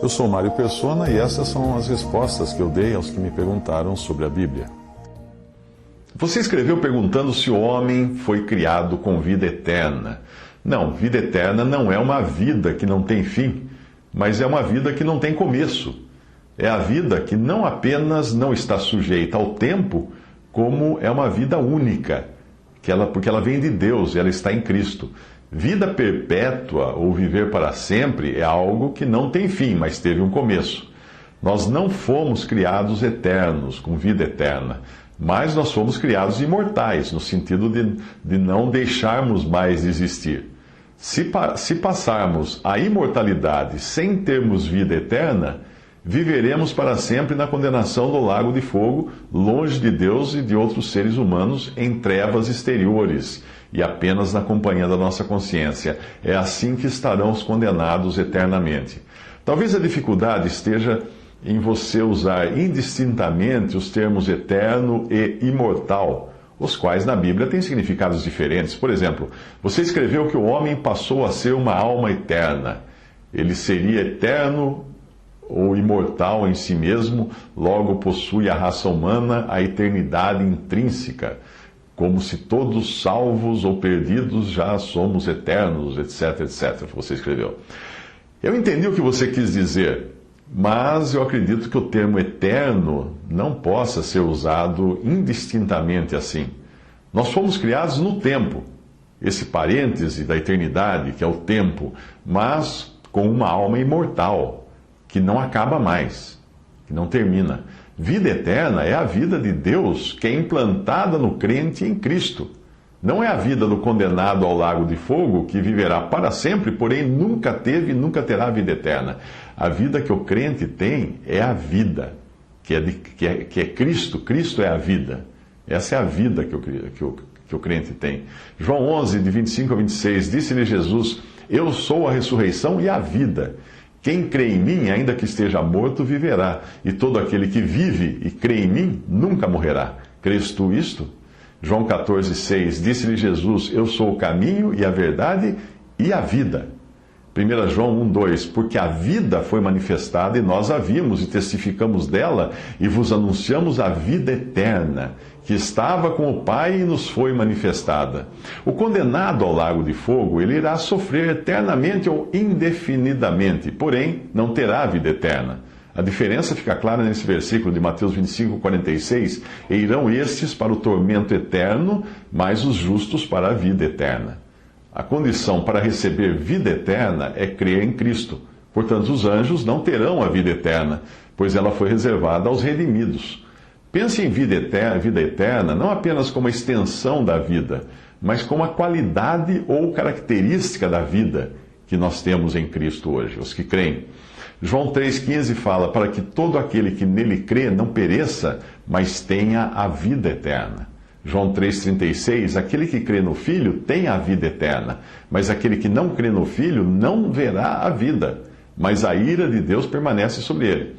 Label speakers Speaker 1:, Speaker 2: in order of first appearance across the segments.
Speaker 1: Eu sou Mário Persona e essas são as respostas que eu dei aos que me perguntaram sobre a Bíblia.
Speaker 2: Você escreveu perguntando se o homem foi criado com vida eterna. Não, vida eterna não é uma vida que não tem fim, mas é uma vida que não tem começo. É a vida que não apenas não está sujeita ao tempo, como é uma vida única, porque ela vem de Deus e ela está em Cristo. Vida perpétua ou viver para sempre é algo que não tem fim, mas teve um começo. Nós não fomos criados eternos, com vida eterna, mas nós fomos criados imortais, no sentido de não deixarmos mais de existir. Se passarmos a imortalidade sem termos vida eterna, viveremos para sempre na condenação do lago de fogo, longe de Deus e de outros seres humanos, em trevas exteriores e apenas na companhia da nossa consciência. É assim que estarão os condenados eternamente. Talvez a dificuldade esteja em você usar indistintamente os termos eterno e imortal, os quais na Bíblia têm significados diferentes. Por exemplo, você escreveu que o homem passou a ser uma alma eterna. Ele seria eterno ou imortal em si mesmo, logo possui a raça humana, a eternidade intrínseca, como se todos salvos ou perdidos já somos eternos, etc, etc. Você escreveu. Eu entendi o que você quis dizer, mas eu acredito que o termo eterno não possa ser usado indistintamente assim. Nós fomos criados no tempo, esse parêntese da eternidade, que é o tempo, mas com uma alma imortal, que não acaba mais, que não termina. Vida eterna é a vida de Deus que é implantada no crente em Cristo. Não é a vida do condenado ao lago de fogo, que viverá para sempre, porém nunca teve e nunca terá vida eterna. A vida que o crente tem é a vida, que é Cristo. Cristo é a vida. Essa é a vida que o crente tem. João 11, de 25 a 26, disse-lhe Jesus: Eu sou a ressurreição e a vida. Quem crê em mim, ainda que esteja morto, viverá. E todo aquele que vive e crê em mim, nunca morrerá. Crês tu isto? João 14, 6, disse-lhe Jesus: Eu sou o caminho e a verdade e a vida. 1 João 1, 2, porque a vida foi manifestada e nós a vimos e testificamos dela e vos anunciamos a vida eterna, que estava com o Pai e nos foi manifestada. O condenado ao lago de fogo, ele irá sofrer eternamente ou indefinidamente, porém não terá vida eterna. A diferença fica clara nesse versículo de Mateus 25, 46, e irão estes para o tormento eterno, mas os justos para a vida eterna. A condição para receber vida eterna é crer em Cristo. Portanto, os anjos não terão a vida eterna, pois ela foi reservada aos redimidos. Pense em vida eterna não apenas como a extensão da vida, mas como a qualidade ou característica da vida que nós temos em Cristo hoje, os que creem. João 3,15 fala: para que todo aquele que nele crê não pereça, mas tenha a vida eterna. João 3,36, aquele que crê no Filho tem a vida eterna, mas aquele que não crê no Filho não verá a vida, mas a ira de Deus permanece sobre ele.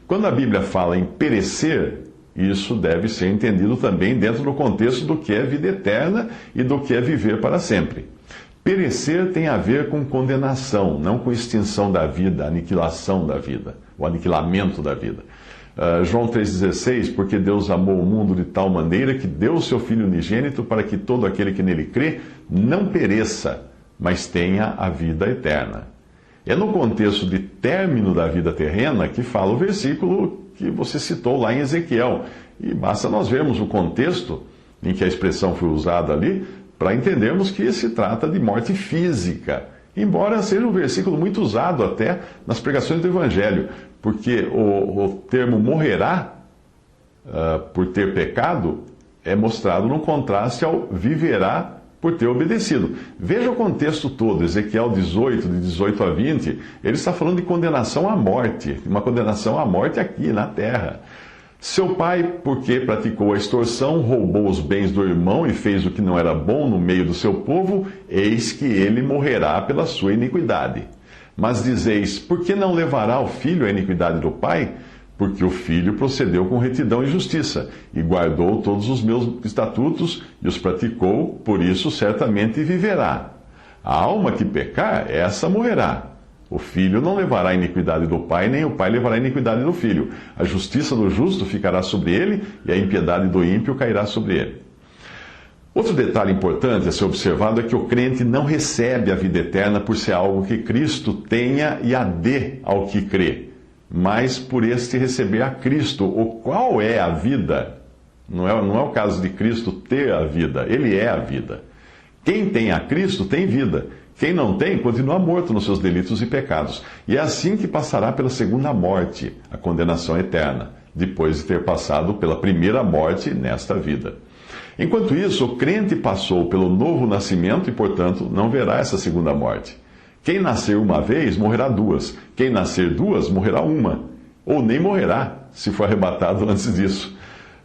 Speaker 2: Quando a Bíblia fala em perecer, isso deve ser entendido também dentro do contexto do que é vida eterna e do que é viver para sempre. Perecer tem a ver com condenação, não com extinção da vida, aniquilação da vida, o aniquilamento da vida. João 3,16, porque Deus amou o mundo de tal maneira que deu o seu Filho unigênito para que todo aquele que nele crê não pereça, mas tenha a vida eterna. É no contexto de término da vida terrena que fala o versículo que você citou lá em Ezequiel. E basta nós vermos o contexto em que a expressão foi usada ali para entendermos que se trata de morte física. Embora seja um versículo muito usado até nas pregações do Evangelho, porque o termo morrerá por ter pecado é mostrado no contraste ao viverá por ter obedecido. Veja o contexto todo, Ezequiel 18, de 18 a 20, ele está falando de condenação à morte, uma condenação à morte aqui na terra. Seu pai, porque praticou a extorsão, roubou os bens do irmão e fez o que não era bom no meio do seu povo, eis que ele morrerá pela sua iniquidade. Mas dizeis, por que não levará o filho a iniquidade do pai? Porque o filho procedeu com retidão e justiça, e guardou todos os meus estatutos, e os praticou, por isso certamente viverá. A alma que pecar, essa morrerá. O filho não levará a iniquidade do pai, nem o pai levará a iniquidade do filho. A justiça do justo ficará sobre ele, e a impiedade do ímpio cairá sobre ele. Outro detalhe importante a ser observado é que o crente não recebe a vida eterna por ser algo que Cristo tenha e a dê ao que crê, mas por este receber a Cristo. O qual é a vida? Não é o caso de Cristo ter a vida, Ele é a vida. Quem tem a Cristo tem vida. Quem não tem, continua morto nos seus delitos e pecados. E é assim que passará pela segunda morte, a condenação eterna, depois de ter passado pela primeira morte nesta vida. Enquanto isso, o crente passou pelo novo nascimento e, portanto, não verá essa segunda morte. Quem nascer uma vez, morrerá duas. Quem nascer duas, morrerá uma. Ou nem morrerá, se for arrebatado antes disso.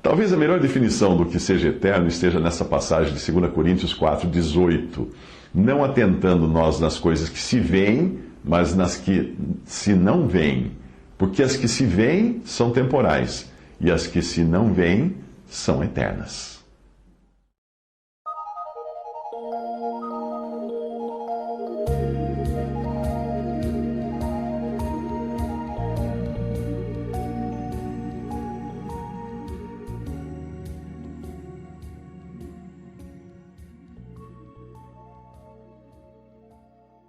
Speaker 2: Talvez a melhor definição do que seja eterno esteja nessa passagem de 2 Coríntios 4:18. Não atentando nós nas coisas que se veem, mas nas que se não veem. Porque as que se veem são temporais, e as que se não veem são eternas.